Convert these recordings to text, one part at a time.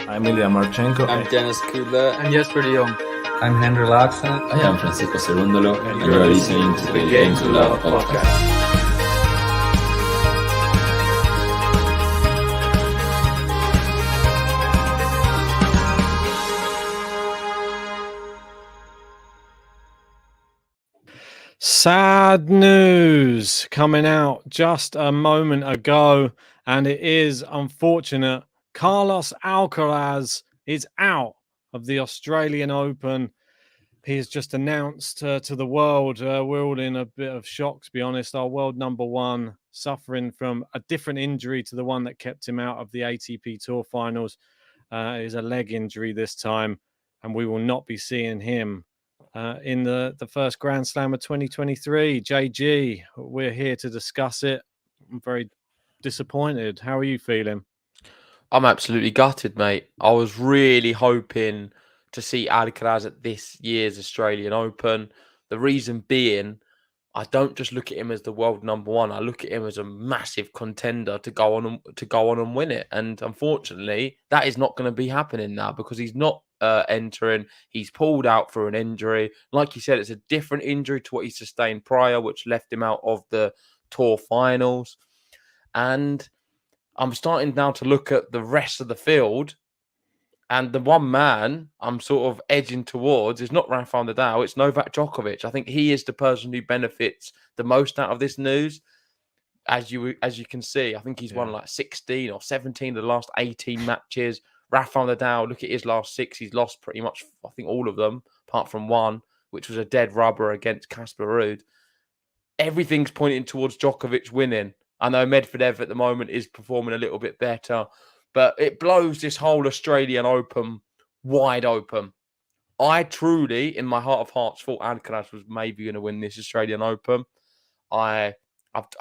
I'm Ilya Marchenko. I'm Dennis Kudla. I'm Jesper de Jong. I'm Henry Laakson. I am Francisco Cerundolo, and you are listening to the Game to Love podcast. Sad news coming out just a moment ago, and it is unfortunate. Carlos Alcaraz is out of the Australian Open. He has just announced to the world, we're all in a bit of shock, to be honest. Our world number one suffering from a different injury to the one that kept him out of the ATP Tour finals. It is a leg injury this time, and we will not be seeing him in the first Grand Slam of 2023. JG, we're here to discuss it. I'm very disappointed. How are you feeling? I'm absolutely gutted, mate. I was really hoping to see Alcaraz at this year's Australian Open. The reason being, I don't just look at him as the world number one. I look at him as a massive contender to go on and win it. And unfortunately, that is not going to be happening now because he's not entering. He's pulled out for an injury. Like you said, it's a different injury to what he sustained prior, which left him out of the Tour finals. And I'm starting now to look at the rest of the field, and the one man I'm sort of edging towards is not Rafael Nadal, it's Novak Djokovic. I think he is the person who benefits the most out of this news. As you can see, I think he's won like 16 or 17 of the last 18 matches. Rafael Nadal, look at his last 6. He's lost pretty much, I think, all of them, apart from one, which was a dead rubber against Casper Ruud. Everything's pointing towards Djokovic winning. I know Medvedev at the moment is performing a little bit better, but it blows this whole Australian Open wide open. I truly, in my heart of hearts, thought Alcaraz was maybe going to win this Australian Open. I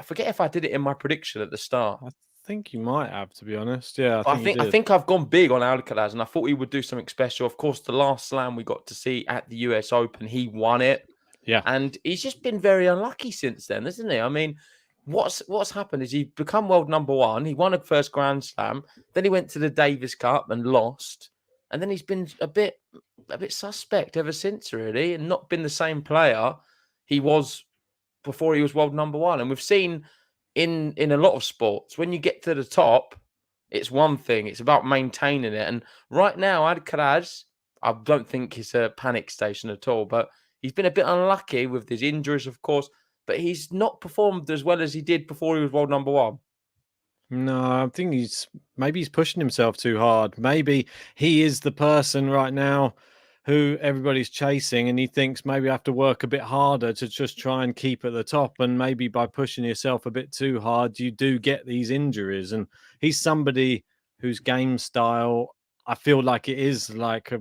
forget if I did it in my prediction at the start. I think you might have, to be honest. Yeah, I think I've gone big on Alcaraz, and I thought he would do something special. Of course, the last slam we got to see at the US Open, he won it. Yeah. And he's just been very unlucky since then, isn't he? I mean, what's happened is he's become world number one. He won a first Grand Slam. Then he went to the Davis Cup and lost. And then he's been a bit suspect ever since, really, and not been the same player he was before he was world number one. And we've seen in a lot of sports, when you get to the top, it's one thing. It's about maintaining it. And right now, Alcaraz, I don't think it's a panic station at all, but he's been a bit unlucky with his injuries, of course, but he's not performed as well as he did before he was world number one. No, I think he's pushing himself too hard. Maybe he is the person right now who everybody's chasing, and he thinks maybe I have to work a bit harder to just try and keep at the top. And maybe by pushing yourself a bit too hard, you do get these injuries. And he's somebody whose game style, I feel like it is like a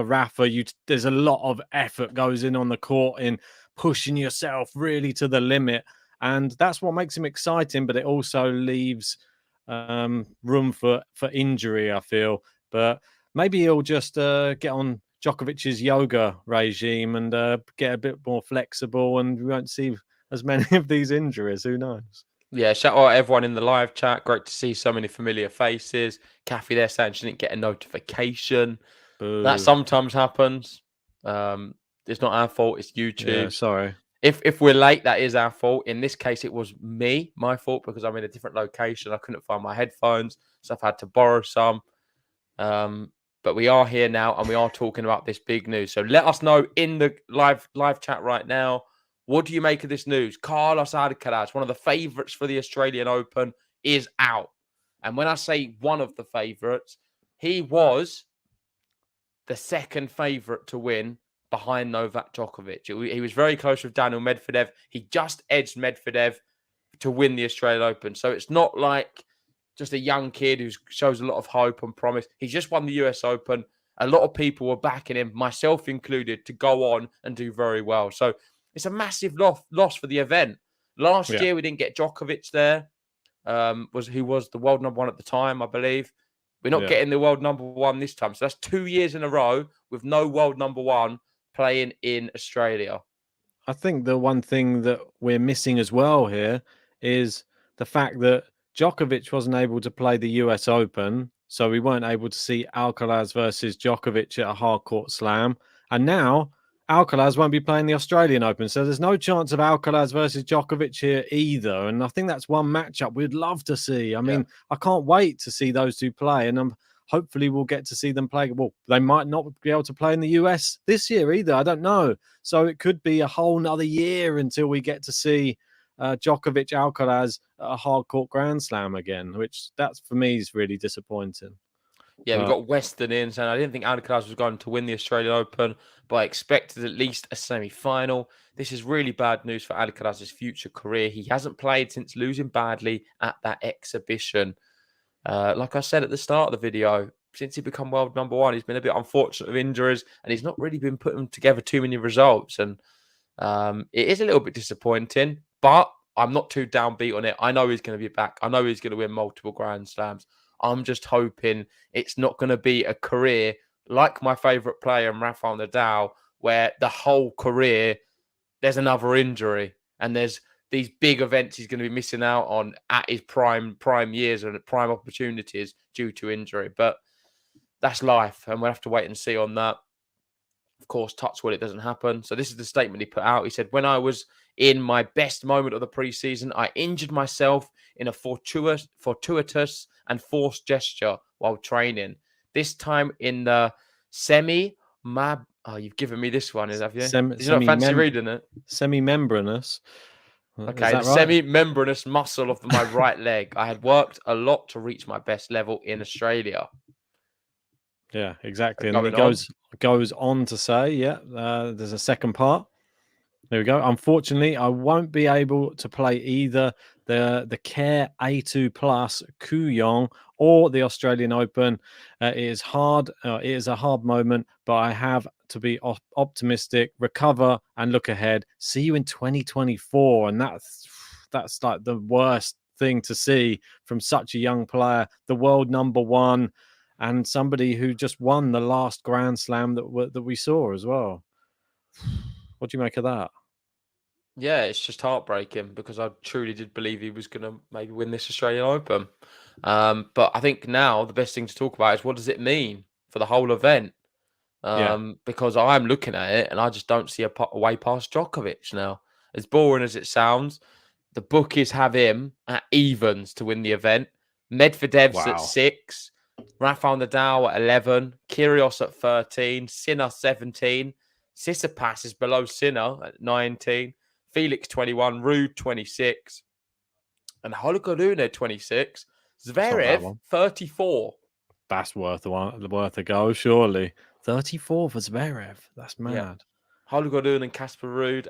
Rafa. There's a lot of effort goes in on the court in pushing yourself really to the limit, and that's what makes him exciting, but it also leaves room for injury, I feel. But maybe he'll just get on Djokovic's yoga regime and get a bit more flexible, and we won't see as many of these injuries. Who knows? Yeah, shout out everyone in the live chat. Great to see so many familiar faces. Kathy there saying she didn't get a notification. Boo. That sometimes happens. It's not our fault. It's YouTube. Yeah, sorry. If we're late, that is our fault. In this case, it was my fault, because I'm in a different location. I couldn't find my headphones, so I've had to borrow some. But we are here now, and we are talking about this big news. So let us know in the live chat right now. What do you make of this news? Carlos Alcaraz, one of the favourites for the Australian Open, is out. And when I say one of the favourites, he was the second favourite to win behind Novak Djokovic. He was very close with Daniel Medvedev. He just edged Medvedev to win the Australian Open. So it's not like just a young kid who shows a lot of hope and promise. He's just won the US Open. A lot of people were backing him, myself included, to go on and do very well. So it's a massive loss for the event. Last year, we didn't get Djokovic there, who was the world number one at the time, I believe. We're not getting the world number one this time. So that's 2 years in a row with no world number one playing in Australia. I think the one thing that we're missing as well here is the fact that Djokovic wasn't able to play the US Open, So we weren't able to see Alcaraz versus Djokovic at a hard court slam. And now Alcaraz won't be playing the Australian Open. So there's no chance of Alcaraz versus Djokovic here either. And I think that's one matchup we'd love to see. I mean, I can't wait to see those two play. And hopefully we'll get to see them play. Well, they might not be able to play in the US this year either. I don't know. So it could be a whole nother year until we get to see Djokovic Alcaraz at a hard court Grand Slam again, which that's for me is really disappointing. Yeah, we got Western in, saying I didn't think Alcaraz was going to win the Australian Open, but I expected at least a semi-final. This is really bad news for Alcaraz's future career. He hasn't played since losing badly at that exhibition. Like I said at the start of the video, since he become world number one, he's been a bit unfortunate with injuries, and he's not really been putting together too many results. And it is a little bit disappointing, but I'm not too downbeat on it. I know he's going to be back. I know he's going to win multiple Grand Slams. I'm just hoping it's not going to be a career like my favourite player, Rafael Nadal, where the whole career there's another injury and there's these big events he's going to be missing out on at his prime years and prime opportunities due to injury. But that's life, and we'll have to wait and see on that. Of course, touch wood, it doesn't happen. So this is the statement he put out. He said, when I was in my best moment of the preseason, I injured myself in a fortuitous and forced gesture while training. This time in the you've given me this one, have you? Did you not fancy reading it? Semi-membranous. Okay, the semi-membranous muscle of my right leg. I had worked a lot to reach my best level in Australia. Yeah, exactly. And he goes on to say, there's a second part. There we go. Unfortunately, I won't be able to play either the Care A2 Plus Kooyong or the Australian Open. It is hard. It is a hard moment, but I have to be optimistic, recover, and look ahead. See you in 2024, and that's like the worst thing to see from such a young player, the world number one, and somebody who just won the last Grand Slam that we saw as well. What do you make of that? Yeah, it's just heartbreaking because I truly did believe he was going to maybe win this Australian Open. But I think now the best thing to talk about is what does it mean for the whole event? Because I'm looking at it and I just don't see a way past Djokovic now. As boring as it sounds, the bookies have him at evens to win the event. Medvedev's at 6, Rafael Nadal at 11, Kyrgios at 13, Sinner 17, Tsitsipas is below Sinner at 19, Felix 21, Ruud 26, and Holger Rune 26, Zverev 34. That's worth a go, surely. 34 for Zverev. That's mad. Yeah. Holger Rune and Casper Ruud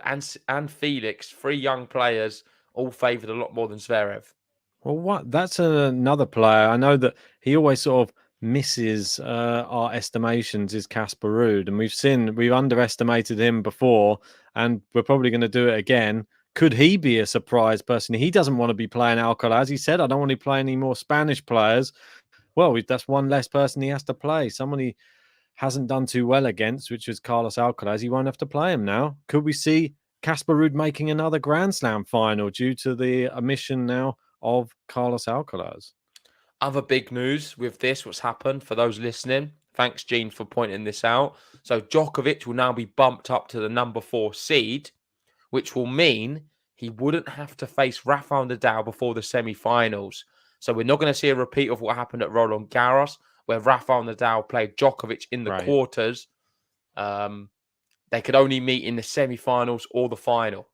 and Felix, 3 young players, all favoured a lot more than Zverev. Well, that's another player. I know that he always sort of misses our estimations is Casper Ruud, and we've underestimated him before, and we're probably going to do it again. Could he be a surprise person? He doesn't want to be playing Alcaraz. He said, I don't want to play any more Spanish players. Well, that's one less person he has to play. Someone he hasn't done too well against, which is Carlos Alcaraz. He won't have to play him now. Could we see Casper Ruud making another Grand Slam final due to the omission now of Carlos Alcaraz? Other big news with this, what's happened for those listening. Thanks, Gene, for pointing this out. So Djokovic will now be bumped up to the number 4 seed, which will mean he wouldn't have to face Rafael Nadal before the semi-finals. So we're not going to see a repeat of what happened at Roland Garros, where Rafael Nadal played Djokovic in the quarters. They could only meet in the semi-finals or the final.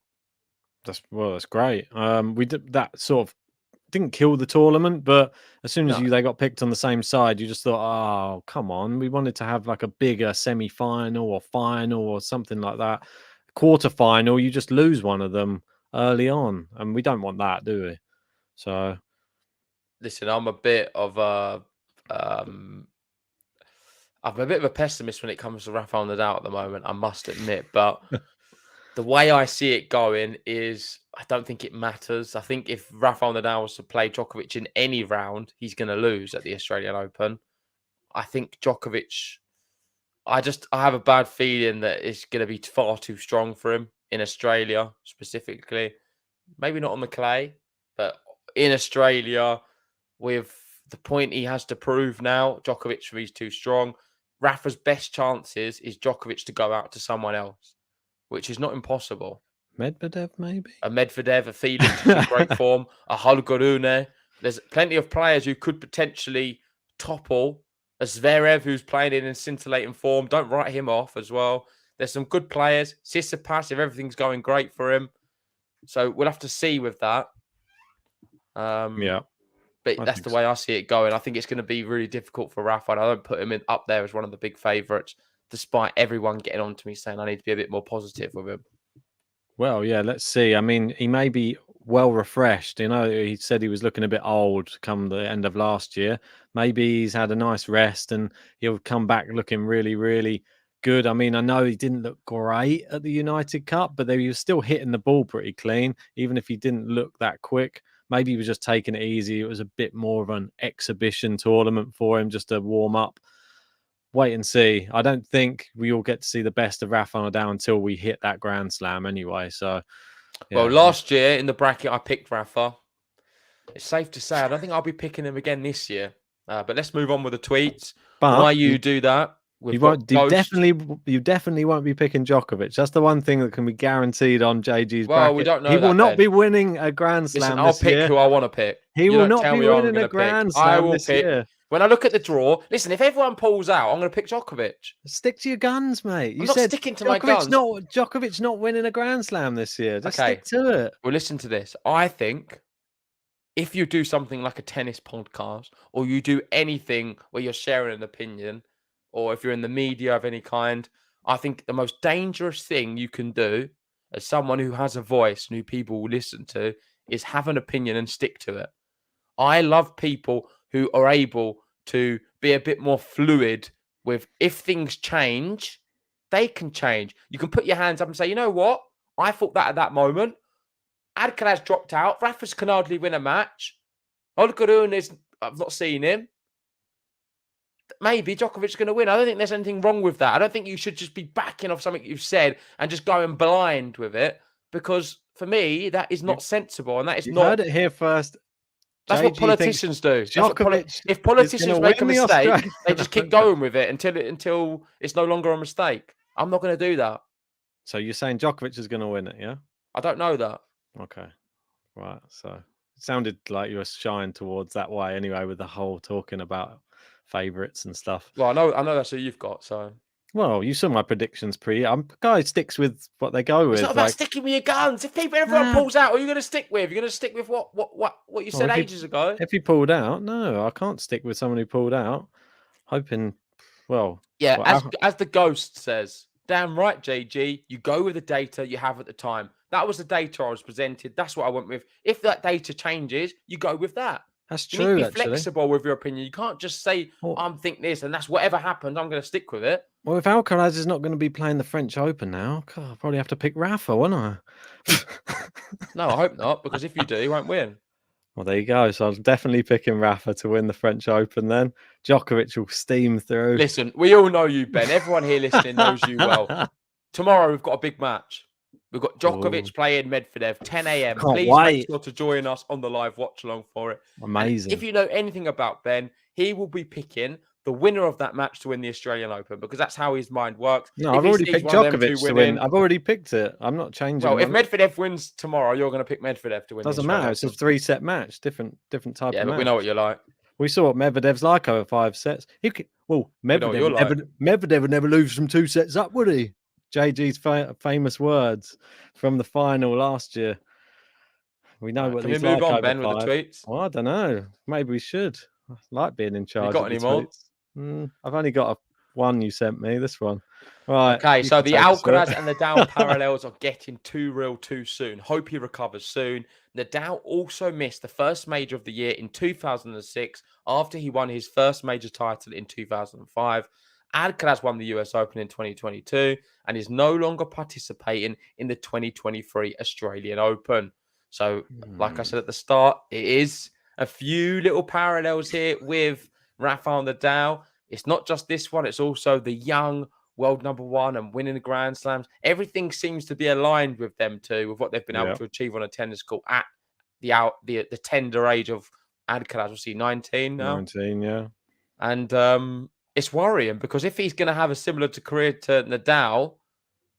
That's great. We did that sort of didn't kill the tournament, but as soon as they got picked on the same side, you just thought, oh, come on. We wanted to have like a bigger semi-final or final or something like that. Quarter-final, you just lose one of them early on, and we don't want that, do we? So, listen, I'm a bit of a pessimist when it comes to Rafael Nadal at the moment, I must admit, but the way I see it going is I don't think it matters. I think if Rafael Nadal was to play Djokovic in any round, he's going to lose at the Australian Open. I think Djokovic, I have a bad feeling that it's going to be far too strong for him in Australia specifically. Maybe not on the clay, but in Australia with the point he has to prove now. Djokovic, for he's too strong. Rafa's best chances is Djokovic to go out to someone else, which is not impossible. Medvedev, maybe? A Medvedev, a Felix who's in great form, a Holger Rune. There's plenty of players who could potentially topple. A Zverev who's playing in scintillating form. Don't write him off as well. There's some good players. Tsitsipas, if everything's going great for him. So we'll have to see with that. Yeah. But that's the way I see it going. I think it's going to be really difficult for Rafa. I don't put him up there as one of the big favourites, despite everyone getting on to me saying I need to be a bit more positive with him. Well, yeah, let's see. I mean, he may be well refreshed. You know, he said he was looking a bit old come the end of last year. Maybe he's had a nice rest and he'll come back looking really, really good. I mean, I know he didn't look great at the United Cup, but he was still hitting the ball pretty clean, even if he didn't look that quick. Maybe he was just taking it easy. It was a bit more of an exhibition tournament for him, just to warm up. Wait and see. I don't think we all get to see the best of Rafa Nadal until we hit that Grand Slam anyway. So, yeah. Well, last year in the bracket, I picked Rafa. It's safe to say I don't think I'll be picking him again this year. But let's move on with the tweets. But why you do that? You definitely won't be picking Djokovic. That's the one thing that can be guaranteed on JG's bracket. We don't know. He will not be winning a Grand Slam. Listen, I'll pick who I want to pick. He will not be winning a Grand Slam. I will pick. When I look at the draw, listen, if everyone pulls out, I'm going to pick Djokovic. Stick to your guns, mate. I'm not sticking to my guns. Djokovic's not winning a Grand Slam this year. Just stick to it. Well, listen to this. I think if you do something like a tennis podcast or you do anything where you're sharing an opinion or if you're in the media of any kind, I think the most dangerous thing you can do as someone who has a voice and who people will listen to is have an opinion and stick to it. I love people who are able to be a bit more fluid with if things change, they can change. You can put your hands up and say, you know what? I thought that at that moment. Alcaraz dropped out. Rafa's can hardly win a match. Holger Rune I've not seen him. Maybe Djokovic's going to win. I don't think there's anything wrong with that. I don't think you should just be backing off something you've said and just going blind with it. Because for me, that is not sensible. And that is not... heard it here first. That's what politicians do. If politicians make a mistake, they just keep going with it until it's no longer a mistake. I'm not going to do that. So you're saying Djokovic is going to win it, yeah? I don't know that. Okay. Right. So it sounded like you were shying towards that way anyway with the whole talking about favourites and stuff. Well, I know that's who you've got, so... Well, you saw my predictions guy sticks with what they go with. It's not about sticking with your guns. If everyone pulls out, what are you going to stick with? You're going to stick with what you said ages ago? If he pulled out, no, I can't stick with someone who pulled out. Hoping, as the ghost says, damn right, JG, you go with the data you have at the time. That was the data I was presented. That's what I went with. If that data changes, you go with that. That's true. You need to be flexible with your opinion. You can't just say, I'm thinking this, and that's whatever happens, I'm going to stick with it. Well, if Alcaraz is not going to be playing the French Open now, I'll probably have to pick Rafa, won't I? No, I hope not, because if you do, you won't win. Well, there you go. So I'm definitely picking Rafa to win the French Open then. Djokovic will steam through. Listen, we all know you, Ben. Everyone here listening knows you well. Tomorrow, we've got a big match. We've got Djokovic playing Medvedev, 10 a.m. Please make sure to join us on the live watch along for it. Amazing. And if you know anything about Ben, he will be picking the winner of that match to win the Australian Open because that's how his mind works. No, I've already picked Djokovic to win. I've already picked it. I'm not changing. Well, if Medvedev wins tomorrow, you're going to pick Medvedev to win. Doesn't matter. It's a 3-set match. Different type of match. Yeah, but we know what you're like. We saw what Medvedev's like over 5 sets. Medvedev would never lose from 2 sets up, would he? JG's famous words from the final last year. We know what these like. Can we move on, Ben, with the tweets? Well, I don't know. Maybe we should. I like being in charge. You got any more? I've only got one you sent me. This one. Right. Okay, so the Alcaraz and Nadal parallels are getting too real too soon. Hope he recovers soon. Nadal also missed the first major of the year in 2006 after he won his first major title in 2005. Alcaraz won the US Open in 2022 and is no longer participating in the 2023 Australian Open. So, like I said at the start, it is a few little parallels here with Rafael Nadal. It's not just this one. It's also the young world #1 and winning the Grand Slams. Everything seems to be aligned with them too, with what they've been able to achieve on a tennis court at the tender age of Alcaraz, was he 19 now? 19, yeah. And it's worrying because if he's going to have a similar career to Nadal,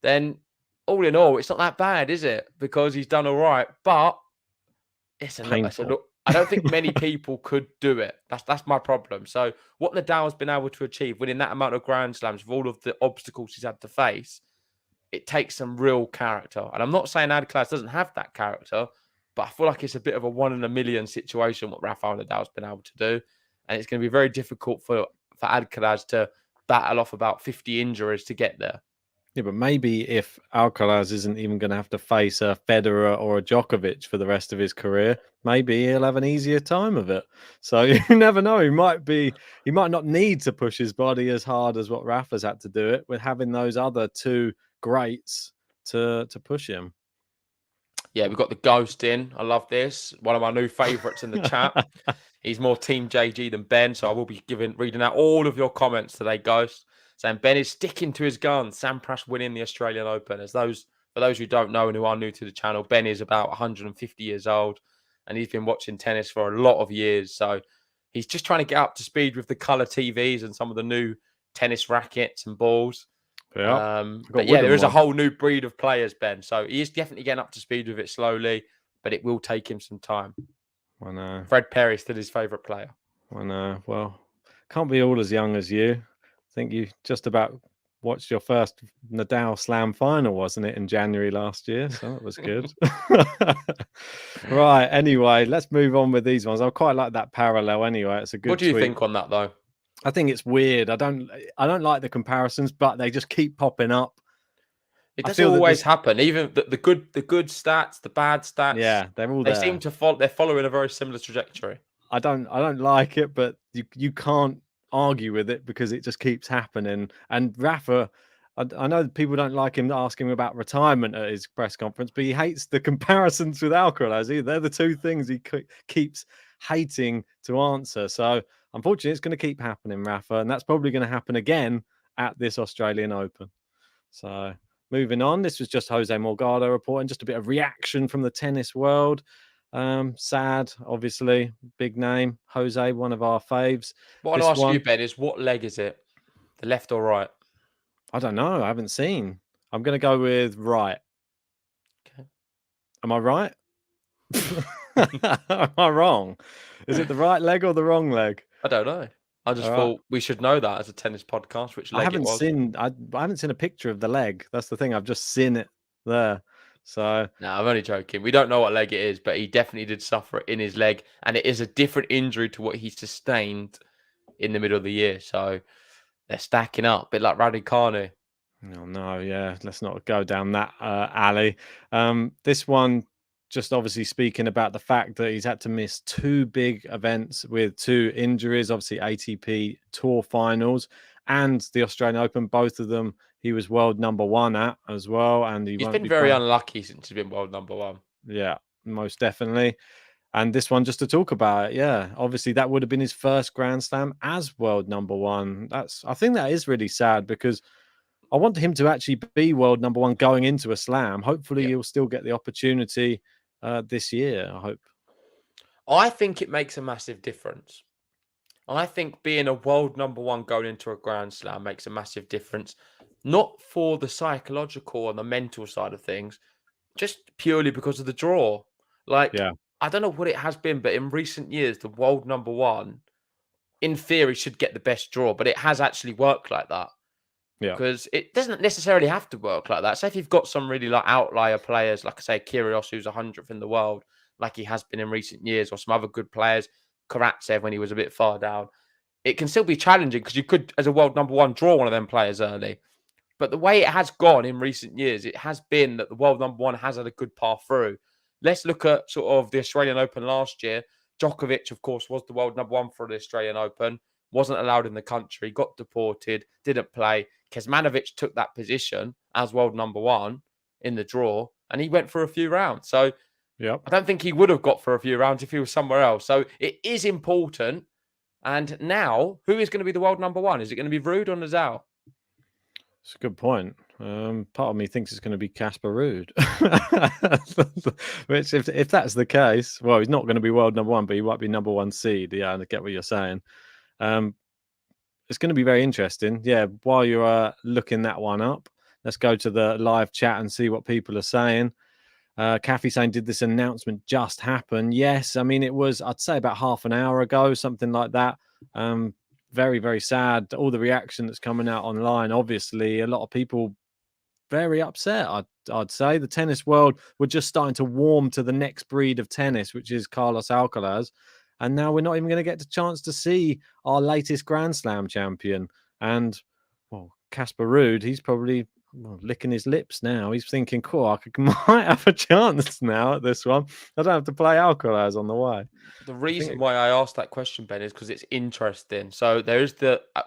then all in all, it's not that bad, is it? Because he's done all right, but it's a lot. Painful. I don't think many people could do it. That's my problem. So what Nadal's been able to achieve, winning that amount of Grand Slams with all of the obstacles he's had to face, it takes some real character. And I'm not saying Alcaraz doesn't have that character, but I feel like it's a bit of a 1 in a million situation what Rafael Nadal's been able to do, and it's going to be very difficult for Alcaraz to battle off about 50 injuries to get there. Yeah, but maybe if Alcaraz isn't even going to have to face a Federer or a Djokovic for the rest of his career, maybe he'll have an easier time of it. So you never know. He might not need to push his body as hard as what Rafa's had to do it with having those other two greats to push him. Yeah, we've got the Ghost in. I love this. One of my new favourites in the chat. He's more Team JG than Ben, so I will be reading out all of your comments today, Ghost. Saying Ben is sticking to his guns. Sampras winning the Australian Open. For those who don't know and who are new to the channel, Ben is about 150 years old, and he's been watching tennis for a lot of years. So he's just trying to get up to speed with the colour TVs and some of the new tennis rackets and balls. Yeah, but yeah, there is a whole new breed of players, Ben. So he is definitely getting up to speed with it slowly, but it will take him some time. I know. Fred Perry still his favourite player. I know. Well, can't be all as young as you. I think you just about watched your first Nadal Slam final, wasn't it, in January last year? So that was good. Right. Anyway, let's move on with these ones. I quite like that parallel. Anyway, it's a good. What do you think on that though? I think it's weird. I don't like the comparisons, but they just keep popping up. It doesn't always happen. Even the good stats, the bad stats. Yeah, they're all there. They seem to follow. They're following a very similar trajectory. I don't like it, but you can't argue with it because it just keeps happening. And Rafa, I know people don't like him asking him about retirement at his press conference, but he hates the comparisons with Alcaraz. They're the two things he keeps hating to answer. So unfortunately, it's going to keep happening, Rafa, and that's probably going to happen again at this Australian Open. So moving on, this was just Jose Morgado reporting, just a bit of reaction from the tennis world. Sad, obviously, big name. Jose, one of our faves. What I want to ask you, Ben, is what leg is it? The left or right? I don't know. I haven't seen. I'm going to go with right. Okay. Am I right? Am I wrong? Is it the right leg or the wrong leg? I don't know. I just thought we should know that as a tennis podcast, which leg it was. I haven't seen a picture of the leg. That's the thing. I've just seen it there. So no, I'm only joking. We don't know what leg it is, but he definitely did suffer it in his leg, and it is a different injury to what he sustained in the middle of the year. So they're stacking up, a bit like Raducanu. No, yeah. Let's not go down that alley. This one, just obviously speaking about the fact that he's had to miss two big events with two injuries, obviously ATP Tour finals and the Australian Open, both of them he was world number one at as well. And he's been very unlucky since he's been world number one. Yeah, most definitely. And this one, just to talk about it, yeah, obviously that would have been his first Grand Slam as world number one. I think that is really sad because I want him to actually be world number one going into a slam. Hopefully he'll still get the opportunity this year, I hope. I think it makes a massive difference. I think being a world number one going into a Grand Slam makes a massive difference. Not for the psychological and the mental side of things, just purely because of the draw. I don't know what it has been, but in recent years, the world number one, in theory, should get the best draw, but it has actually worked like that. Yeah. Because it doesn't necessarily have to work like that. So if you've got some really outlier players, like I say, Kyrgios, who's 100th in the world, like he has been in recent years, or some other good players, Karatsev when he was a bit far down, it can still be challenging because you could, as a world number one, draw one of them players early. But the way it has gone in recent years, it has been that the world number one has had a good path through. Let's look at sort of the Australian Open last year. Djokovic, of course, was the world number one for the Australian Open. Wasn't allowed in the country, got deported, didn't play. Kecmanovic took that position as world number one in the draw, and he went for a few rounds. So I don't think he would have got for a few rounds if he was somewhere else. So it is important. And now, who is going to be the world number one? Is it going to be Ruud or Nadal? It's a good point. Part of me thinks it's going to be Casper Ruud, which if that's the case, well, he's not going to be world number one, but he might be number one seed. Yeah, I get what you're saying. It's going to be very interesting. Yeah, while you're looking that one up, let's go to the live chat and see what people are saying. Kathy saying, did this announcement just happen? Yes, I mean, it was, I'd say about half an hour ago, something like that. Very, very sad. All the reaction that's coming out online, obviously, a lot of people very upset. I'd say the tennis world were just starting to warm to the next breed of tennis, which is Carlos Alcaraz. And now we're not even going to get the chance to see our latest Grand Slam champion. And, well, Casper Ruud, he's probably licking his lips now. He's thinking, cool, I might have a chance now at this one. I don't have to play Alcaraz on the way. The reason why I asked that question, Ben, is because it's interesting. So there is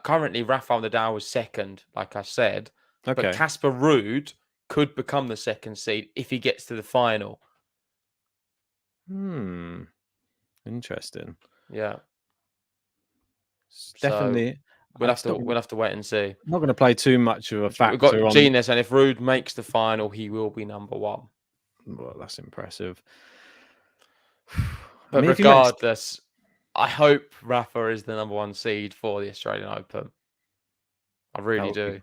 currently Rafael Nadal is second, like I said, but Casper Ruud could become the second seed if he gets to the final. Interesting. Yeah. Definitely. So we'll have to wait and see. I'm not going to play too much of a factor. We've got Gina saying if Ruud makes the final, he will be number one. Well, that's impressive. But regardless, I hope Rafa is the number one seed for the Australian Open. I really do.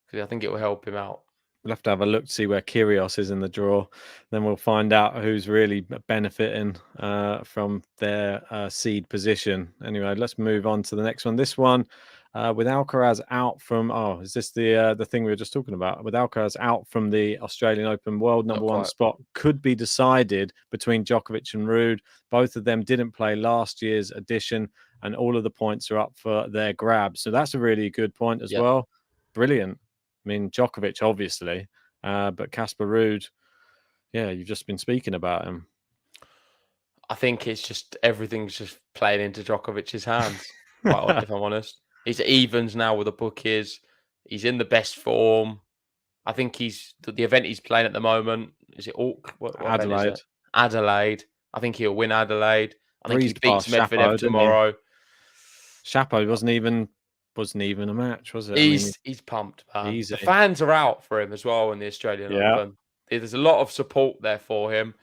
Because I think it will help him out. We'll have to have a look to see where Kyrgios is in the draw. Then we'll find out who's really benefiting from their seed position. Anyway, let's move on to the next one. This one, with Alcaraz out from... Oh, is this the thing we were just talking about? With Alcaraz out from the Australian Open world number one spot, could be decided between Djokovic and Ruud. Both of them didn't play last year's edition, and all of the points are up for their grab. So that's a really good point as well. Brilliant. I mean, Djokovic, obviously, but Casper Ruud, yeah, you've just been speaking about him. I think it's just everything's just playing into Djokovic's hands, if I'm honest. He's evens now with the bookies. He's in the best form. I think the event he's playing at the moment, is it what Adelaide. Is it? Adelaide. I think he'll win Adelaide. I think he beats Chapo, Medvedev tomorrow. Chapo wasn't even a match, was it? He's pumped, man. Easy. The fans are out for him as well in the Australian Open. There's a lot of support there for him.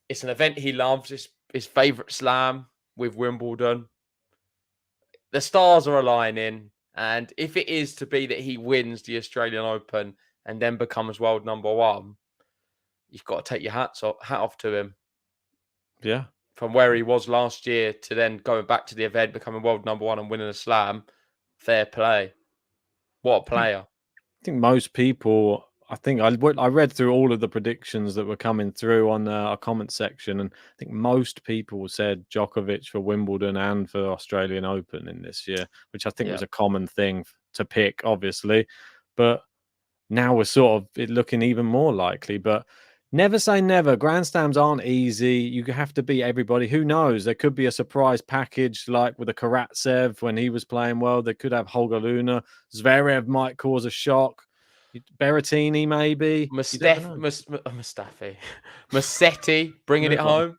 It's an event he loves. It's his favourite slam with Wimbledon. The stars are aligning, and if it is to be that he wins the Australian Open and then becomes world number one, you've got to take your hat off to him. Yeah. From where he was last year to then going back to the event, becoming world number one and winning a slam. Fair play. What a player. I think most people, I read through all of the predictions that were coming through on our comment section, and I think most people said Djokovic for Wimbledon and for Australian Open in this year, which I think was a common thing to pick, obviously. But now we're sort of looking even more likely. But never say never. Grand Slams aren't easy. You have to beat everybody. Who knows? There could be a surprise package like with a Karatsev when he was playing well. They could have Holger Luna. Zverev might cause a shock. Berrettini, maybe. Musetti bringing it home.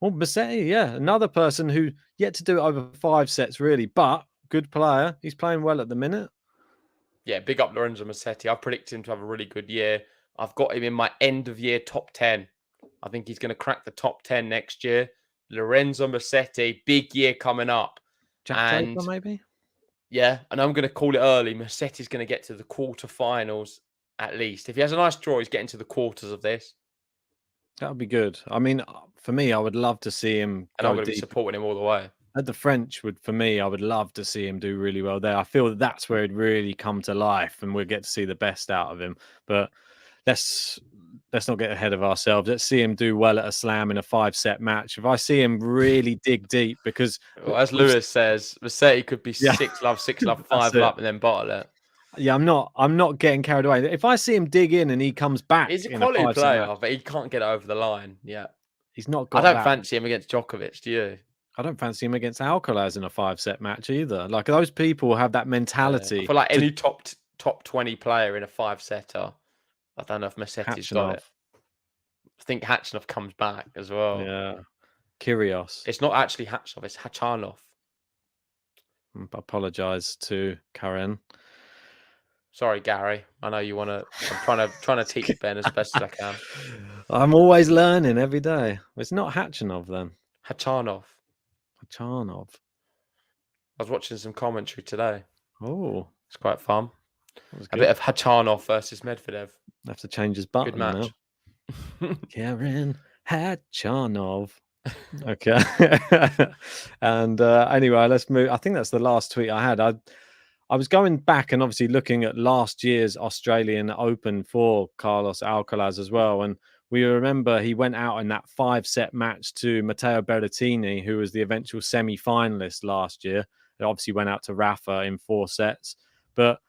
Well, Musetti, yeah. Another person who yet to do it over 5 sets, really. But good player. He's playing well at the minute. Yeah, big up Lorenzo Musetti. I predict him to have a really good year. I've got him in my end-of-year top 10. I think he's going to crack the top 10 next year. Lorenzo Musetti, big year coming up. Jack Draper, maybe? Yeah, and I'm going to call it early. Musetti's going to get to the quarterfinals at least. If he has a nice draw, he's getting to the quarters of this. That would be good. I mean, for me, I would love to see him. And I'm going to be supporting him all the way. At the French, I would love to see him do really well there. I feel that's where he'd really come to life and we'll get to see the best out of him. But let's not get ahead of ourselves. Let's see him do well at a slam in a 5-set match. If I see him really dig deep, because as Lewis says, Musetti could be 6-love, 6-love, 5-love, and then bottle it. Yeah, I'm not getting carried away. If I see him dig in and he comes back, he's a quality player, but he can't get over the line. Yeah, he's not got. I don't fancy him against Djokovic. Do you? I don't fancy him against Alcaraz in a 5-set match either. Like those people have that mentality. I feel like any top 20 player in a 5-setter. I don't know if Musetti's got it. I think Khachanov comes back as well. Yeah. Kyrgios. It's not actually Khachanov, it's Khachanov. I apologise to Karen. Sorry, Gary. I know you want to. I'm trying to teach Ben as best as I can. I'm always learning every day. It's not Hachanov then. Hachanov. Hachanov. I was watching some commentary today. Oh, It's quite fun. that was A good. bit of Hachanov versus Medvedev. Have to change his Good button match. now. Karen Hachanov. Okay. And anyway, let's move. I think that's the last tweet I had. I was going back and obviously looking at last year's Australian Open for Carlos Alcaraz as well. And we remember he went out in that 5-set match to Matteo Berrettini, who was the eventual semi-finalist last year. It obviously went out to Rafa in 4 sets. But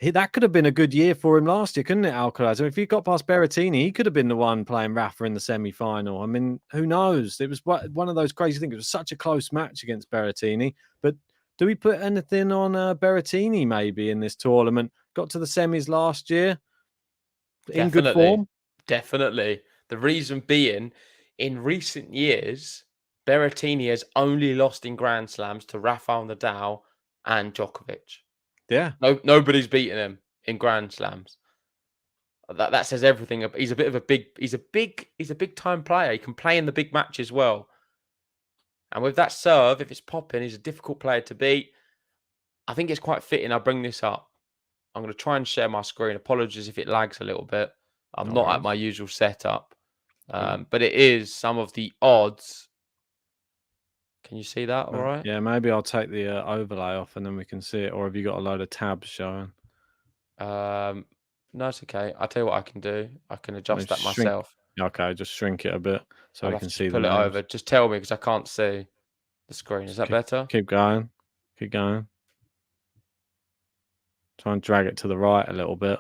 that could have been a good year for him last year, couldn't it, Alcaraz? I mean, if he got past Berrettini, he could have been the one playing Rafa in the semi-final. I mean, who knows? It was one of those crazy things. It was such a close match against Berrettini. But do we put anything on Berrettini maybe in this tournament? Got to the semis last year in good form? Definitely. The reason being, in recent years, Berrettini has only lost in Grand Slams to Rafael Nadal and Djokovic. Yeah. Nobody's beaten him in Grand Slams. That says everything. He's a big time player. He can play in the big match as well. And with that serve, if it's popping, he's a difficult player to beat. I think it's quite fitting. I bring this up. I'm going to try and share my screen. Apologies if it lags a little bit. I'm not at my usual setup. But it is some of the odds. Can you see that all right? Yeah, maybe I'll take the overlay off and then we can see it. Or have you got a load of tabs showing? No, it's okay. I'll tell you what I can do. I can adjust that myself. Okay, just shrink it a bit so we can see the names. Pull it over. Just tell me because I can't see the screen. Is that better? Keep going. Keep going. Try and drag it to the right a little bit.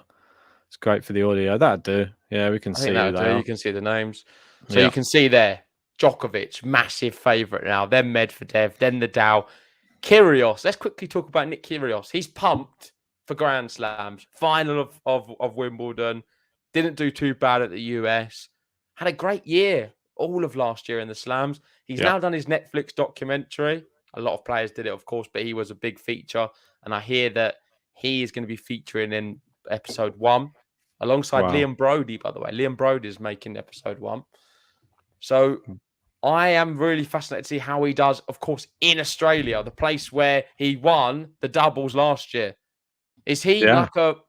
It's great for the audio. That'd do. Yeah, we can see that. You can see the names. So you can see there, Djokovic, massive favourite now. Then Medvedev, then Nadal. Kyrgios. Let's quickly talk about Nick Kyrgios. He's pumped for Grand Slams. Final of Wimbledon. Didn't do too bad at the US. Had a great year all of last year in the Slams. He's now done his Netflix documentary. A lot of players did it, of course, but he was a big feature. And I hear that he is going to be featuring in episode 1 alongside Liam Brody, by the way. Liam Brody is making episode 1. So I am really fascinated to see how he does, of course, in Australia, the place where he won the doubles last year. Is he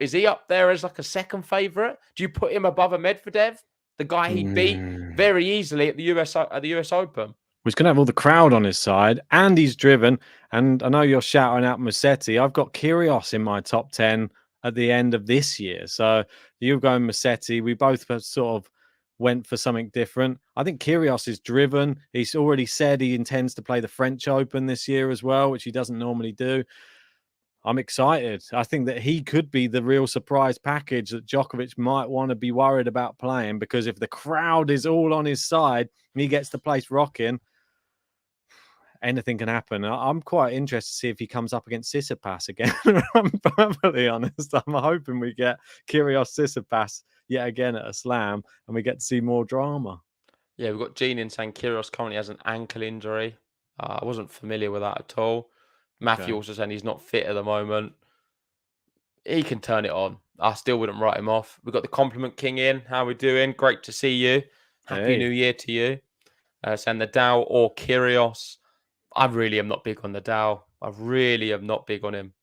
is he up there as like a second favourite? Do you put him above a Medvedev, the guy he beat very easily at the US Open? He's going to have all the crowd on his side, and he's driven. And I know you're shouting out Musetti. I've got Kyrgios in my top 10 at the end of this year. So you're going Musetti. We both sort of went for something different. I think Kyrgios is driven. He's already said he intends to play the French Open this year as well, which he doesn't normally do. I'm excited. I think that he could be the real surprise package that Djokovic might want to be worried about playing, because if the crowd is all on his side and he gets the place rocking, anything can happen. I'm quite interested to see if he comes up against Tsitsipas again. I'm perfectly honest. I'm hoping we get Kyrgios Tsitsipas yet again at a slam and we get to see more drama. Yeah, we've got Gene in saying Kyrgios currently has an ankle injury. I wasn't familiar with that at all. Matthew also saying he's not fit at the moment. He can turn it on. I still wouldn't write him off. We've got the Compliment King in. How are we doing? Great to see you. Happy New Year to you. Saying Nadal or Kyrgios. I really am not big on Nadal. I really am not big on him.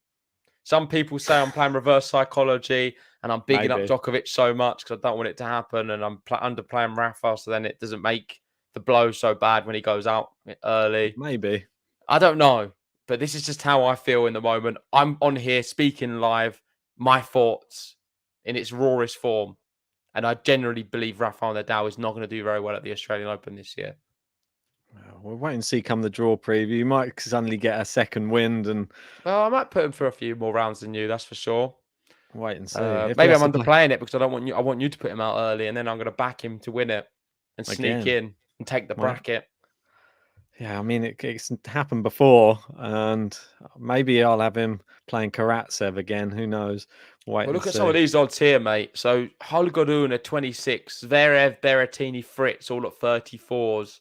Some people say I'm playing reverse psychology and I'm bigging up Djokovic so much because I don't want it to happen, and I'm underplaying Rafa, so then it doesn't make the blow so bad when he goes out early. Maybe. I don't know. But this is just how I feel in the moment. I'm on here speaking live, my thoughts in its rawest form. And I generally believe Rafael Nadal is not going to do very well at the Australian Open this year. We'll wait and see come the draw preview. You might suddenly get a second wind. Well, I might put him for a few more rounds than you, that's for sure. Wait and see. Maybe I'm underplaying it because I want you to put him out early, and then I'm going to back him to win it and sneak in and take the bracket. Yeah, I mean, it's happened before, and maybe I'll have him playing Karatsev again. Who knows? Look at some of these odds here, mate. So Holger Rune at 26, Zverev, Berrettini, Fritz all at 34s.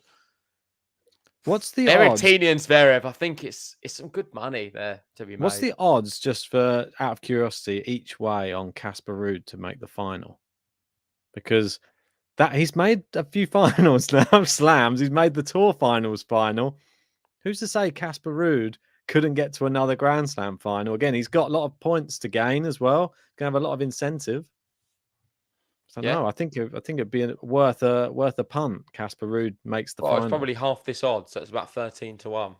What's the odds? Berrettini and Zverev, I think it's some good money there to be made. What's the odds, just for out of curiosity, each way on Casper Ruud to make the final? Because that he's made a few finals now, slams. He's made the Tour Finals final. Who's to say Casper Ruud couldn't get to another Grand Slam final? Again, he's got a lot of points to gain as well. Going to have a lot of incentive. So no, I think it'd be worth a punt. Casper Ruud makes the final. It's probably half this odds, so it's about 13-1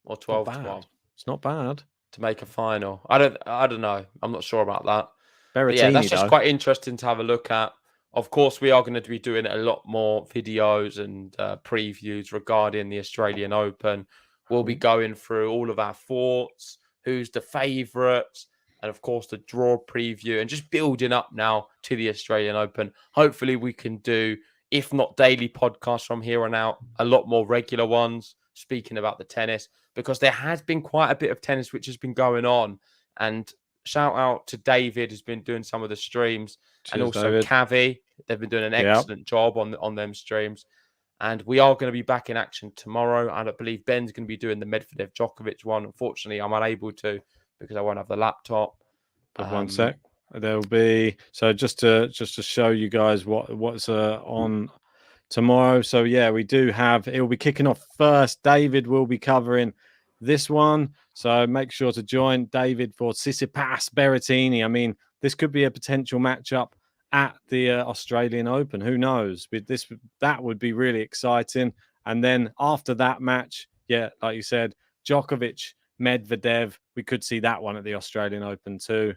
or 12-1. It's not bad to make a final. I don't know. I'm not sure about that. Berrettini, yeah, that's just quite interesting to have a look at. Of course, we are going to be doing a lot more videos and previews regarding the Australian Open. We'll be going through all of our thoughts, who's the favourites, and of course the draw preview, and just building up now to the Australian Open. Hopefully we can do, if not daily podcasts from here on out, a lot more regular ones, speaking about the tennis, because there has been quite a bit of tennis which has been going on. And shout out to David, who's been doing some of the streams. Cheers, and also David. Cavi. They've been doing an excellent job on them streams. And we are going to be back in action tomorrow. And I believe Ben's going to be doing the Medvedev Djokovic one. Unfortunately, I'm unable to because I won't have the laptop. But 1 sec. There'll be, so just to show you guys what's on tomorrow. So yeah, we do have, it will be kicking off first. David will be covering this one. So make sure to join David for Tsitsipas Berrettini. I mean, this could be a potential matchup at the Australian Open. Who knows? That would be really exciting. And then after that match, yeah, like you said, Djokovic, Medvedev, we could see that one at the Australian Open too.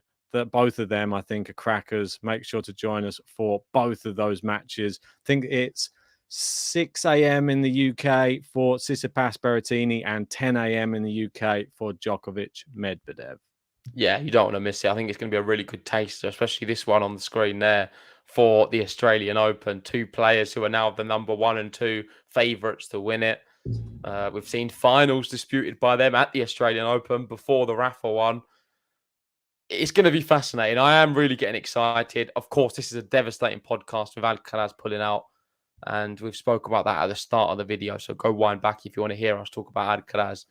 Both of them, I think, are crackers. Make sure to join us for both of those matches. I think it's 6 a.m. in the UK for Tsitsipas Berrettini and 10 a.m. in the UK for Djokovic Medvedev. Yeah, you don't want to miss it. I think it's going to be a really good taster, especially this one on the screen there for the Australian Open. Two players who are now the number 1 and 2 favourites to win it. We've seen finals disputed by them at the Australian Open before the Rafa one. It's going to be fascinating. I am really getting excited. Of course, this is a devastating podcast with Alcaraz pulling out. And we've spoke about that at the start of the video. So go wind back if you want to hear us talk about Alcaraz.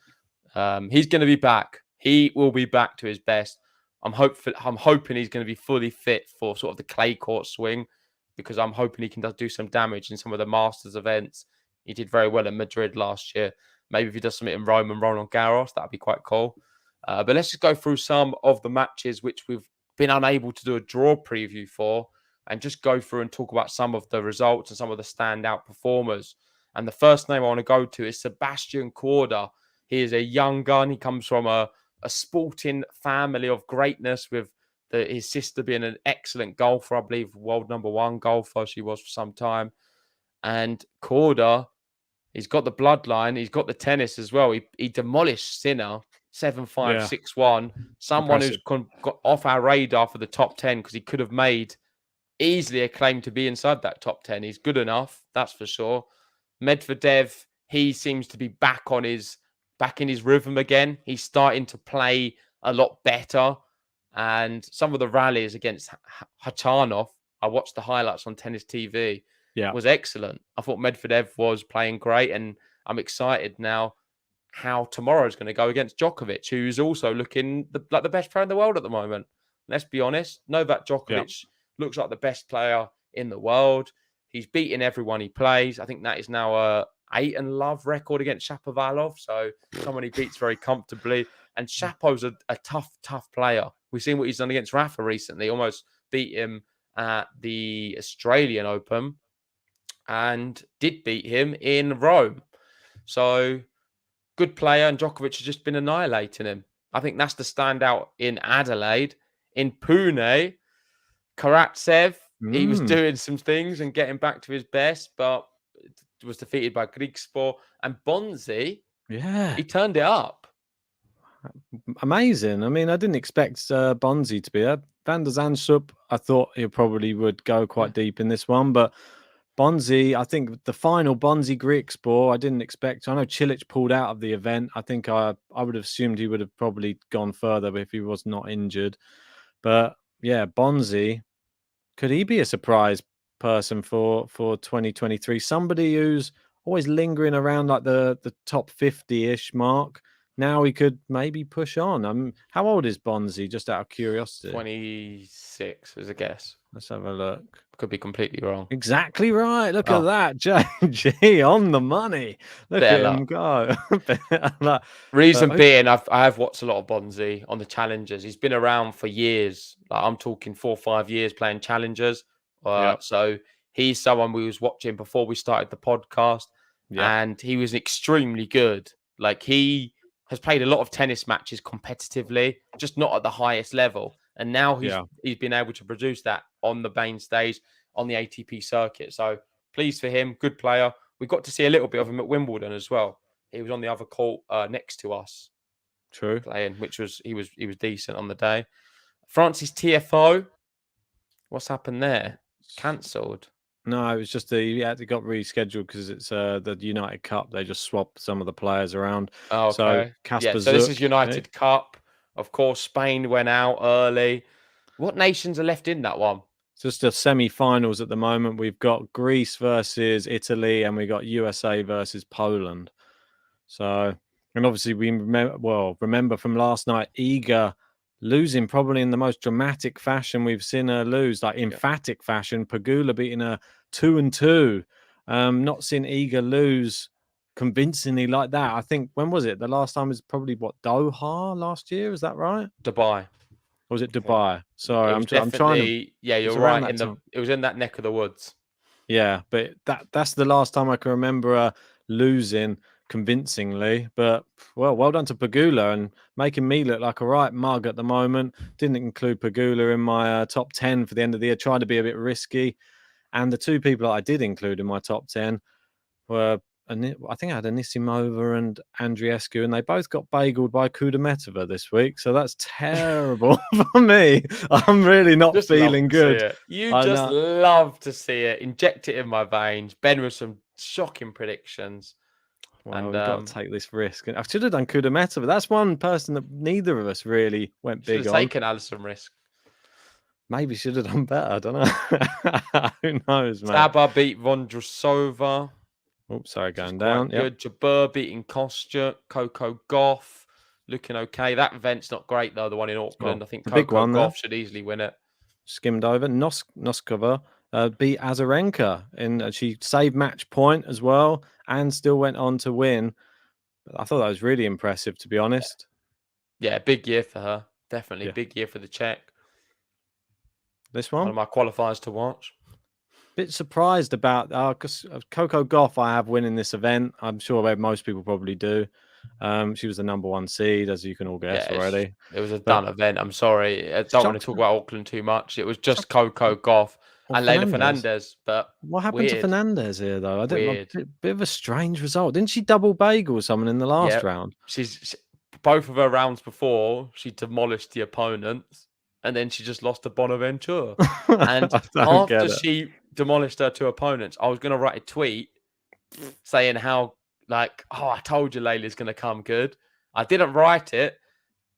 He's going to be back. He will be back to his best. I'm hoping he's going to be fully fit for sort of the clay court swing, because I'm hoping he can do some damage in some of the Masters events. He did very well in Madrid last year. Maybe if he does something in Rome and Roland Garros, that'd be quite cool. But let's just go through some of the matches which we've been unable to do a draw preview for, and just go through and talk about some of the results and some of the standout performers. And the first name I want to go to is Sebastian Korda. He is a young gun. He comes from a sporting family of greatness, with his sister being an excellent golfer, I believe world number 1 golfer she was for some time. And Korda, he's got the bloodline. He's got the tennis as well. He demolished Sinner 7-5, 6-1. Someone impressive. Who's got off our radar for the top 10, because he could have made easily a claim to be inside that top 10. He's good enough, that's for sure. Medvedev, he seems to be back in his rhythm again. He's starting to play a lot better. And some of the rallies against Hachanov, I watched the highlights on Tennis TV, was excellent. I thought Medvedev was playing great, and I'm excited now how tomorrow's going to go against Djokovic, who's also looking like the best player in the world at the moment. Let's be honest. Novak Djokovic looks like the best player in the world. He's beating everyone he plays. I think that is now a 8-0 record against Shapovalov. So someone he beats very comfortably. And Shapo's a tough player. We've seen what he's done against Rafa recently. Almost beat him at the Australian Open and did beat him in Rome. So good player, and Djokovic has just been annihilating him. I think that's the standout in Adelaide. In Pune, Karatsev, he was doing some things and getting back to his best, but was defeated by Griekspoor. And Bonzi, he turned it up. Amazing. I mean, I didn't expect Bonzi to be there. Van der Zandschulp, I thought he probably would go quite deep in this one, but Bonzi, I think the final Bonzi Griekspoor, I didn't expect. I know Cilic pulled out of the event. I think I would have assumed he would have probably gone further if he was not injured. But yeah, Bonzi, could he be a surprise person for 2023? Somebody who's always lingering around like the top 50-ish mark. Now he could maybe push on. How old is Bonzi? Just out of curiosity. 26 as a guess. Let's have a look. Could be completely wrong. Exactly right. Look at that. JG on the money. Look at him go. Reason being, I have watched a lot of Bonzi on the Challengers. He's been around for years. Like, I'm talking 4 or 5 years playing Challengers. So he's someone we was watching before we started the podcast. And he was extremely good. Like, he has played a lot of tennis matches competitively, just not at the highest level. And now he's been able to produce that on the main stage, on the ATP circuit. So pleased for him. Good player. We got to see a little bit of him at Wimbledon as well. He was on the other court next to us. True. Playing, which was he was decent on the day. France's TFO. What's happened there? Cancelled. No, it was just it got rescheduled because it's the United Cup. They just swapped some of the players around. Oh, okay. So this is United Cup. Of course, Spain went out early. What nations are left in that one? It's just the semi-finals at the moment. We've got Greece versus Italy, and we got USA versus Poland. So, and obviously we remember from last night, Iga losing probably in the most dramatic fashion we've seen her lose, like emphatic fashion. Pegula beating her 2-2. Not seen Iga lose convincingly like that. I think, when was it? The last time was probably Doha last year. Is that right? Dubai. Or was it Dubai? Sorry, I'm trying to. Yeah, you're right. It was in that neck of the woods. Yeah, but that's the last time I can remember her losing convincingly. But well done to Pegula and making me look like a right mug at the moment. Didn't include Pegula in my top 10 for the end of the year. Trying to be a bit risky. And the two people that I did include in my top 10 were, I think I had Anisimova and Andreescu, and they both got bageled by Kudermetova this week. So that's terrible for me. I'm really not feeling good. You just love to see it. Inject it in my veins. Ben with some shocking predictions. Well, we've got to take this risk. I should have done Kudermetova. That's one person that neither of us really went big on. Should have taken Alison risk. Maybe should have done better. I don't know. Who knows, man? Saba beat Vondrousova. Oops, sorry, going down. Good. Jabeur beating Kostya. Coco Gauff looking okay. That event's not great, though, the one in Auckland. I think Coco Gauff should easily win it. Skimmed over. Noskova beat Azarenka, and she saved match point as well and still went on to win. I thought that was really impressive, to be honest. Yeah, big year for her. Definitely big year for the Czech. This one? One of my qualifiers to watch. Bit surprised about because Coco Gauff I have winning this event. I'm sure most people probably do. She was the number 1 seed, as you can all guess already. It was a done event. I'm sorry. I don't want to talk about Auckland too much. It was just Coco Gauff and Leylah Fernandez. But what happened to Fernandez here, though? I don't know. Bit of a strange result. Didn't she double bagel someone in the last round? She's both of her rounds before, she demolished the opponents. And then she just lost to Bonaventure. And after she demolished her 2 opponents, I was going to write a tweet saying how, I told you Leylah's going to come good. I didn't write it,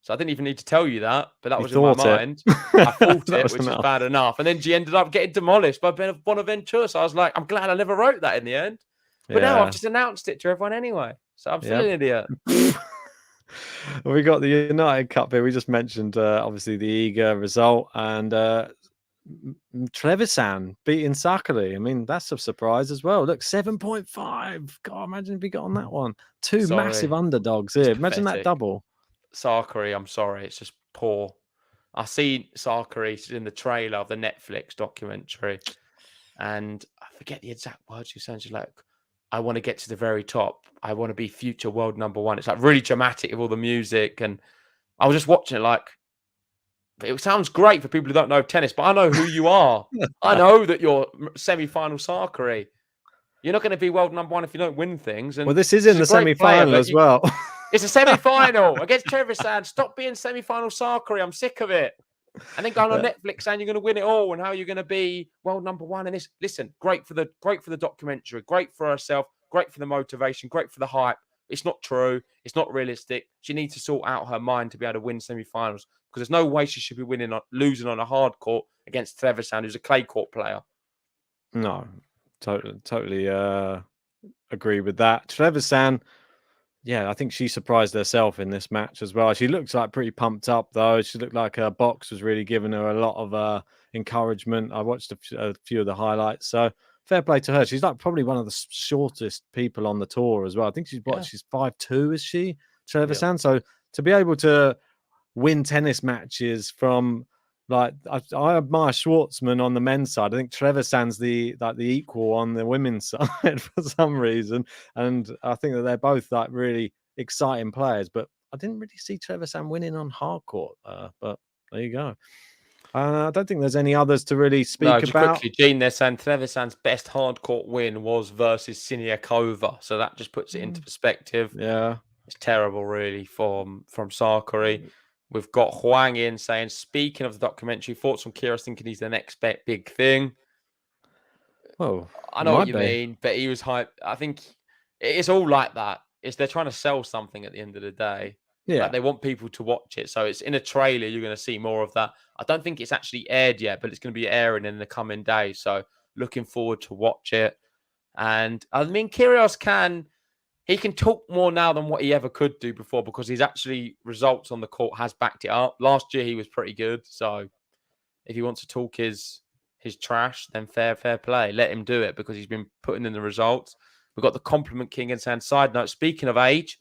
so I didn't even need to tell you that, but that was in my mind. I thought it, which is bad enough. And then she ended up getting demolished by Bonaventure. So I was like, I'm glad I never wrote that in the end. But now I've just announced it to everyone anyway. So I'm still an idiot. We got the United Cup here. We just mentioned, obviously, the Iga result and Trevisan beating Sakari. I mean, that's a surprise as well. Look, 7.5. God, imagine if we got on that one. Two massive underdogs here. Imagine that double. Sakari, I'm sorry. It's just poor. I see Sakari in the trailer of the Netflix documentary, and I forget the exact words she said. She's like, I want to get to the very top. I want to be future world number 1. It's like really dramatic with all the music. And I was just watching it it sounds great for people who don't know tennis, but I know who you are. I know that you're semi-final Sakari. You're not going to be world number 1 if you don't win things. And this is in the semi-final as well. It's a semi-final against Trevisan. Stop being semi-final Sakari. I'm sick of it. And then going on Netflix saying you're going to win it all and how you're going to be world number 1. And this, listen, great for the documentary, great for herself, great for the motivation, great for the hype. It's not true. It's not realistic. She needs to sort out her mind to be able to win semi-finals because there's no way she should be losing on a hard court against Trevisan, who's a clay court player. No, totally agree with that. Trevisan, yeah, I think she surprised herself in this match as well. She looks like pretty pumped up, though. She looked like her box was really giving her a lot of encouragement. I watched a few of the highlights, so fair play to her. She's like probably one of the shortest people on the tour as well. I think she's 5'2", is she, Trevisan? So to be able to win tennis matches from, like, I admire Schwartzman on the men's side. I think Trevisan's the equal on the women's side for some reason, and I think that they're both like really exciting players. But I didn't really see Trevisan winning on hard court. But there you go. I don't think there's any others to really speak just about. quickly, Gene, they're saying Trevisan's best hard court win was versus Siniakova, so that just puts it into perspective. Yeah, it's terrible, really, from Sakari. We've got Huang in saying, speaking of the documentary, thoughts on Kyrgios thinking he's the next big thing. Well, I know what you mean, but he was hyped. I think it's all like that. They're trying to sell something at the end of the day. Yeah, like they want people to watch it. So it's in a trailer. You're going to see more of that. I don't think it's actually aired yet, but it's going to be airing in the coming days. So looking forward to watch it. And I mean, Kyrgios can talk more now than what he ever could do before, because his actually results on the court has backed it up. Last year he was pretty good. So if he wants to talk his trash, then fair play. Let him do it, because he's been putting in the results. We've got the Compliment King and saying, side note, speaking of age,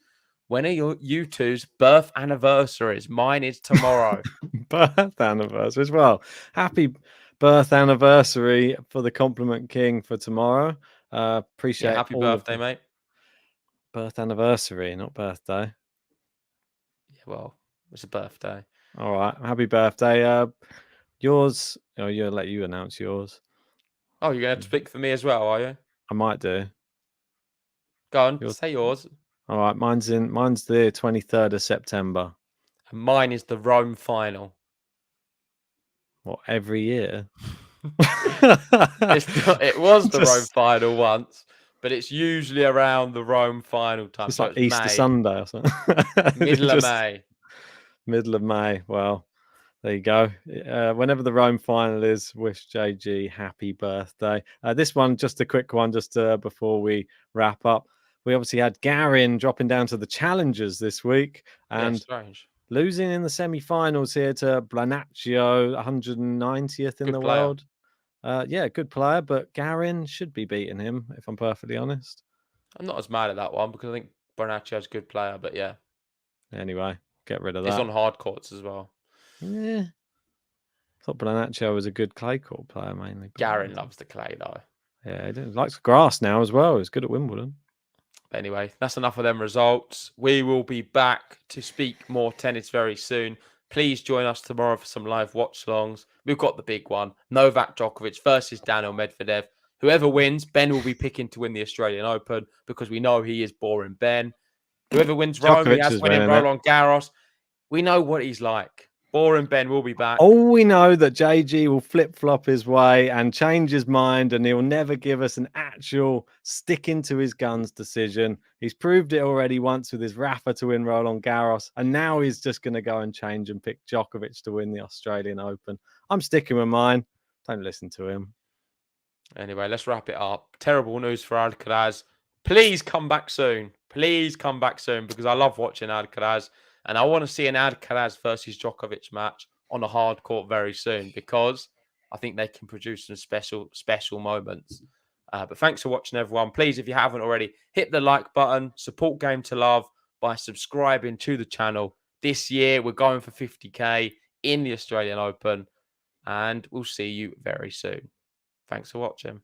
when are you two's birth anniversaries? Mine is tomorrow. Birth anniversary as well. Happy birth anniversary for the Compliment King for tomorrow. Appreciate happy all birthday, mate. Birth anniversary, not birthday. Yeah, well, it's a birthday. All right. Happy birthday. Yours, I'll let you announce yours. Oh, you're going to speak for me as well, are you? I might do. Go on, say yours. All right. Mine's the 23rd of September. And mine is the Rome final. What, every year? It was the Rome final once, but it's usually around the Rome final time. It's so like Easter May. Sunday or something. Middle of May. Middle of May. Well, there you go. Whenever the Rome final is, wish JG happy birthday. This one, just a quick one, just before we wrap up. We obviously had Garin dropping down to the challengers this week and strange. Losing in the semi-finals here to Blanaccio, 190th in the world. Good player, but Garin should be beating him, if I'm perfectly honest. I'm not as mad at that one, because I think Blanaccio's a good player, but yeah. Anyway, get rid of that. He's on hard courts as well. Yeah. I thought Blanaccio was a good clay court player mainly. Garin loves the clay, though. Yeah, he likes grass now as well. He's good at Wimbledon. But anyway, that's enough of them results. We will be back to speak more tennis very soon. Please join us tomorrow for some live watch-alongs. We've got the big one, Novak Djokovic versus Daniel Medvedev. Whoever wins, Ben will be picking to win the Australian Open, because we know he is boring Ben. Whoever wins Rome, he has winning Roland Garros. We know what he's like. Boring Ben will be back. All we know that JG will flip-flop his way and change his mind, and he'll never give us an actual sticking to his guns decision. He's proved it already once with his Rafa to win Roland Garros, and now he's just going to go and change and pick Djokovic to win the Australian Open. I'm sticking with mine. Don't listen to him. Anyway, let's wrap it up. Terrible news for Alcaraz. Please come back soon. Please come back soon, because I love watching Alcaraz. And I want to see an Alcaraz versus Djokovic match on a hard court very soon, because I think they can produce some special moments. But thanks for watching, everyone. Please, if you haven't already, hit the like button. Support Game to Love by subscribing to the channel. This year, we're going for 50k in the Australian Open. And we'll see you very soon. Thanks for watching.